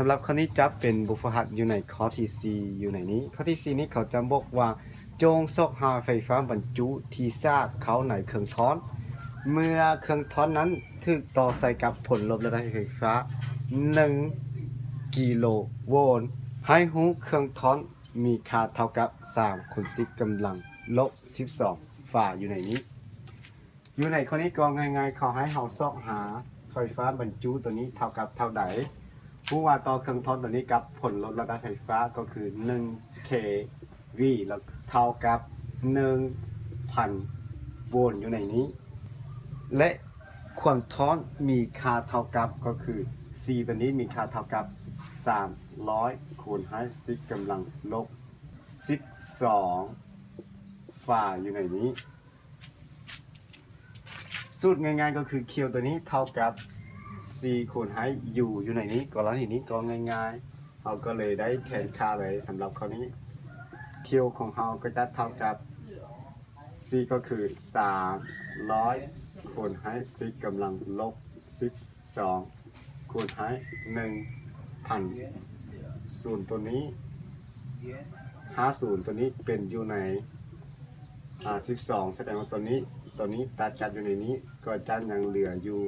ำหรับข้อนี้จะเป็นบุฟหัสอยู่ในข้อที่4อยู่ในนี้ข้อที่4นี้เขาจะบอกว่าจงซอกหาไฟฟ้าบรรจุที่ซากเขาในเครื่องท้อนเมื่อเครื่องท้อนนั้นถูกต่อใส่กับผลลบระดับไฟฟ้า1กิโลโวลต์ให้หูเครื่องท้อนมีค่าเท่ากับ3คูณ10กำลังลบ12ฝ่าอยู่ในนี้อยู่ในข้อนี้ก็ง่ายๆเขาให้เราซอกหาไฟฟ้าบรรจุตัวนี้เท่ากับเท่าใดผู้ว่าต่อเครื่องท้อนตัวนี้กับผลลดระดับไฟฟ้าก็คือ1 kV แล้วเท่ากับ 1,000 โวลต์อยู่ในนี้และความท้อนมีค่าเท่ากับก็คือ C ตัวนี้มีค่าเท่ากับ300คูณ10กำลังลบ12ฝ่าอยู่ในนี้สูตรง่ายๆก็คือเคียวตัวนี้เท่ากับ C คูณอยู่ในนี้กรณีนี้ก็ง่ายๆเราก็เลยได้แทนค่าไว้สำหรับข้อนี้เคียวของเราก็จะเท่ากับ C ก็คือ300คูณ10กำลังลบ12คูณ1,000ศูนย์ตัวนี้50ตัวนี้เป็นอยู่ใน12แสดงว่าตัวนี้ตัดกันอยู่ในนี้ก็จะยังเหลืออยู่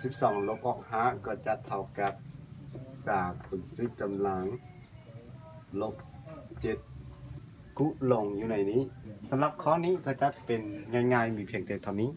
12ลบออก5ก็จะเท่ากับ3คูณ10กำลังลบ7กุลงอยู่ในนี้สำหรับข้อนี้ก็จะเป็นง่ายๆมีเพียงแต่เท่านี้